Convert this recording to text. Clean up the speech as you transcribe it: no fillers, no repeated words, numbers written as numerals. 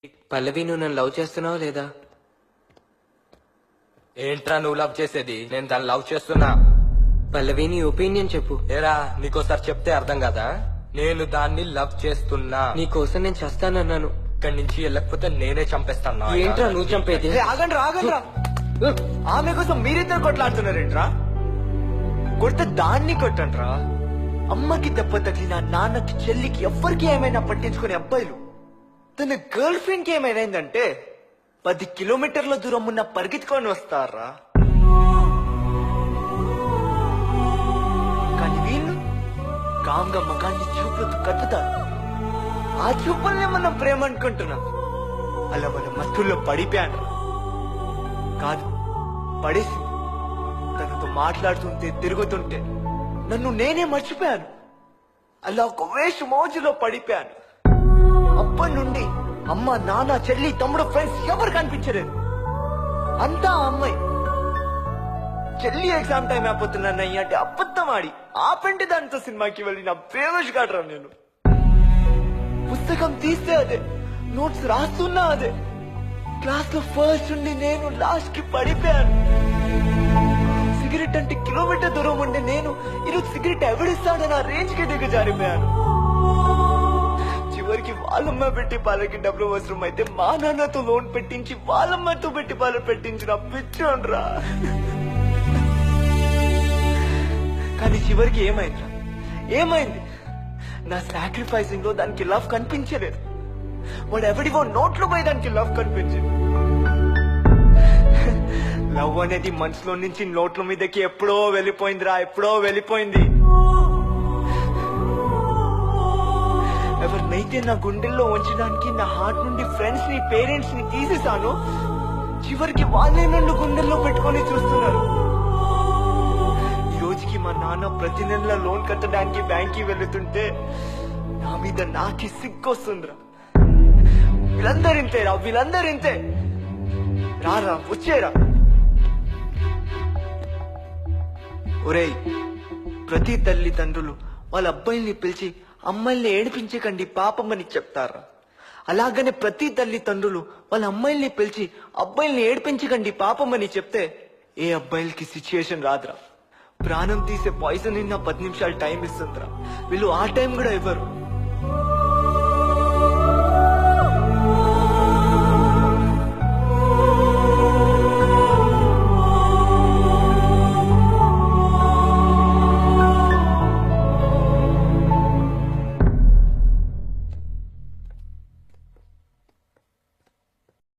పల్లవి, నువ్వు నన్ను లవ్ చేస్తున్నావా లేదా? ఏంట్రా నువ్వు లవ్ చేసేది? నేను దాన్ని లవ్ చేస్తున్నా. పల్లవి, నీ ఒపీనియన్ చెప్పు. ఏరా నీకోసారి చెప్తే అర్థం కదా? నేను దాన్ని లవ్ చేస్తున్నా. నీ కోసం నేను చేస్తానన్నాను. ఇక్కడి నుంచి వెళ్ళకపోతే నేనే చంపేస్తాను. ఏంట్రా నువ్వు చంపేది? ఆగండి ఆగండ్రా. ఆమె కోసం మీరిద్దరు కొట్లాడుతున్నారేంట్రా? కొడితే దాన్ని కొట్టండ్రా. అమ్మకి దెబ్బ తగిలిన నాన్నకి చెల్లికి ఎవ్వరికి ఏమైనా పట్టించుకునే అబ్బాయిలు తన గర్ల్ ఫ్రెండ్ కి ఏమైందంటే 10 కిలోమీటర్ల దూరం ఉన్న పరిగెత్తుకొని వస్తారా. కానీ వీళ్ళు కామ్గా మగాన్ని చూపులతో కట్టుతారు. ఆ చూపుల్నే మనం ప్రేమ అనుకుంటున్నాం. అలా మన మత్తుల్లో పడిపోయాను కాదు, పడేసింది. తనతో మాట్లాడుతుంటే తిరుగుతుంటే నన్ను నేనే మర్చిపోయాను. అలా ఒక వేష మోజులో పడిపోయాను. అప్పటి నుండి అమ్మ, నాన్న, చెల్లి, తమ్ముడు, ఫ్రెండ్స్ ఎవరు కనిపించలేదు. అంతా ఆ అమ్మాయి. చెల్లి ఎగ్జామ్ టైం అయిపోతున్నానయ్యి అంటే అబద్ధం ఆడి ఆపండి దానితో సినిమాకి వెళ్ళి నా ఫేమస్ కాడరా. నేను పుస్తకం తీస్తే అదే, నోట్స్ రాస్తున్నా అదే. క్లాస్ లో ఫస్ట్ నుండి నేను లాస్ట్ కి పడిపోయాను. సిగరెట్ అంటే కిలోమీటర్ దూరం ఉండే నేను ఈరోజు సిగరెట్ ఎవడిస్తాడని ఆ రేంజ్ కి దిగజారిపోయాను. చివరికి వాళ్ళమ్మ పెట్టి పాలకి డబ్బులు అవసరం అయితే మా నాన్నతో లోన్ పెట్టించి వాళ్ళమ్మతో పెట్టి పాలు పెట్టించిన పిచ్చోన్రా. కానీ చివరికి ఏమైందిరా? ఏమైంది? నా సాక్రిఫైసింగ్ లో దానికి లవ్ కనిపించలేదు. వాడు ఎవడివో నోట్లో పోయి దానికి లవ్ కనిపించింది. లవ్ అనేది మనసులో నుంచి నోట్ల మీదకి ఎప్పుడో వెళ్ళిపోయిందిరా, ఎప్పుడో వెళ్ళిపోయింది. ఎవరినైతే నా గుండెల్లో ఉంచడానికి నా హార్ట్ నుండి ఫ్రెండ్స్ ని, పేరెంట్స్ ని తీసేసాను, చివరికి వాళ్ళే నన్ను గుండెల్లో పెట్టుకొని చూస్తున్నారు. ఈ రోజుకి మా నాన్న ప్రతి నెల లోన్ కట్టడానికి బ్యాంక్ కి వెళ్తుంటే నా మీద నాకి సిగ్గొస్తుందిరా. వీళ్ళందరింతేరా, వీళ్ళందరింతే. రారా, వచ్చేరా. ఒరేయ్, ప్రతి తల్లిదండ్రులు వాళ్ళ అబ్బాయిల్ని పిలిచి అమ్మాయిల్ని ఏడిపించకండి పాపమని చెప్తారా? అలాగనే ప్రతి తల్లిదండ్రులు వాళ్ళ అమ్మాయిల్ని పిలిచి అబ్బాయిల్ని ఏడిపించకండి పాపమని చెప్తే ఏ అబ్బాయిలకి సిచ్యుయేషన్ రాదురా. ప్రాణం తీసే పాయిజన్ నిన్న 10 నిమిషాలు టైం ఇస్తుందిరా. వీళ్ళు ఆ టైం కూడా ఇవ్వరు.